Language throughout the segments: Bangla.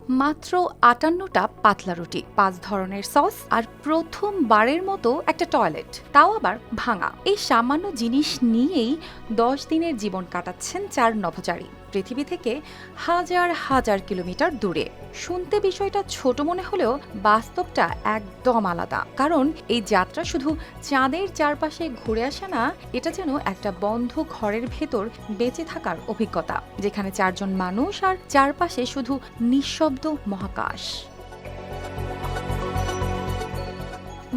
মাত্র ৫৮টা পাতলা রুটি, ৫ ধরনের সস আর প্রথমবারের মতো একটা টয়লেট, তাও আবার ভাঙা। এই সামান্য জিনিস নিয়েই ১০ দিনের জীবন কাটাচ্ছেন ৪ নভোচারী, পৃথিবী থেকে হাজার হাজার কিলোমিটার দূরে। শুনতে বিষয়টা ছোট মনে হলেও বাস্তবটা একদম আলাদা। কারণ এই যাত্রা শুধু চাঁদের চারপাশে ঘুরে আসে না, এটা যেন একটা বন্ধ ঘরের ভেতর বেঁচে থাকার অভিজ্ঞতা, যেখানে ৪ জন মানুষ আর চারপাশে শুধু নিঃশব্দ মহাকাশ।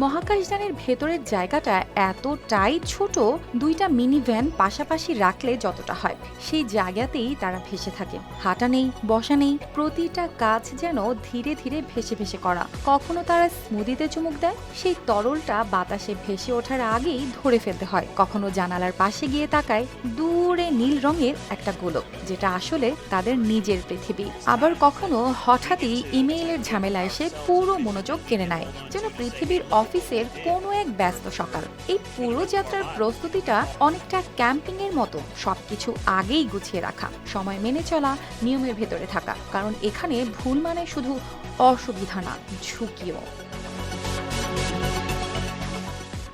মহাকাশযানের ভেতরের জায়গাটা এতটাই ছোট, ২টা মিনি ভ্যান পাশাপাশি রাখলে যতটা হয় সেই জায়গাতেই তারা ভেসে থাকে। হাঁটা নেই, বসা নেই, প্রতিটা কাজ যেন ধীরে ধীরে ভেসে ভেসে করা। কখনো তারা স্মুদিতে চুমুক দেয়, সেই তরলটা বাতাসে ভেসে ওঠার আগেই ধরে ফেলতে হয়। কখনো জানালার পাশে গিয়ে তাকায় দূরে নীল রঙের একটা গোলক, যেটা আসলে তাদের নিজের পৃথিবী। আবার কখনো হঠাৎই ইমেইলের ঝামেলা এসে পুরো মনোযোগ কেড়ে নেয়, যেন পৃথিবীর অফিসের কোনো এক ব্যস্ত সকাল। এই পুরো যাত্রার প্রস্তুতিটা অনেকটা ক্যাম্পিং এর মতো, সবকিছু আগেই গুছিয়ে রাখা, সময় মেনে চলা, নিয়মের ভেতরে থাকা। কারণ এখানে ভুল মানে শুধু অসুবিধা না, ঝুঁকিও।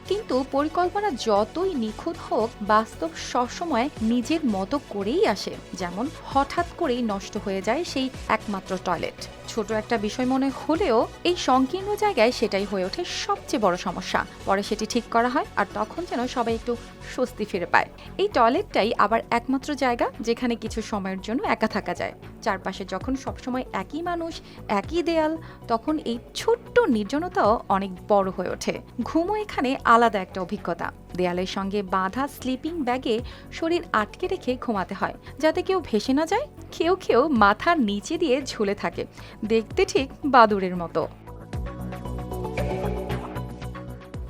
কিন্তু পরিকল্পনা যতই নিখুঁত হোক, বাস্তব সবসময় নিজের মতো করেই আসে। যেমন হঠাৎ করেই নষ্ট হয়ে যায় সেই একমাত্র টয়লেট। ছোট একটা বিষয় মনে হলেও এই সংকীর্ণ জায়গায় সেটাই হয়ে ওঠে সবচেয়ে বড় সমস্যা। পরে সেটি ঠিক করা হয়, আর তখন যেন সবাই একটু স্বস্তি ফিরে পায়। এই টয়লেটটাই আবার একমাত্র জায়গা যেখানে কিছু সময়ের জন্য একা থাকা যায়। চারপাশে যখন সবসময় একই মানুষ, একই দেয়াল, তখন এই ছোট্ট নির্জনতাও অনেক বড় হয়ে ওঠে। ঘুমও এখানে আলাদা একটা অভিজ্ঞতা। দেয়ালের সঙ্গে বাঁধা স্লিপিং ব্যাগে শরীর আটকে রেখে ঘুমাতে হয়, যাতে কেউ ভেসে না যায়। কেউ কেউ মাথার নিচে দিয়ে ঝুলে থাকে, দেখতে ঠিক বাদুড়ের মতো।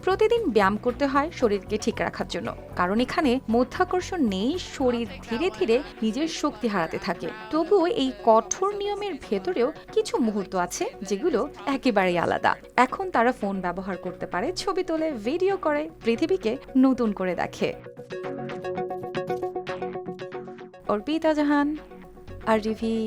প্রতিদিন ব্যায়াম করতে হয় শরীরকে ঠিক রাখার জন্য, কারণ এখানে মধ্যাকর্ষণ নেই। শরীর ধীরে ধীরে নিজের শক্তি হারাতে থাকে। তবুও এই কঠোর নিয়মের ভেতরেও কিছু মুহূর্ত আছে যেগুলো একেবারেই আলাদা। এখন তারা ফোন ব্যবহার করতে পারে, ছবি তোলে, ভিডিও করে, পৃথিবীকে নতুন করে দেখে। অর্পিতা জাহান, আর রিভি।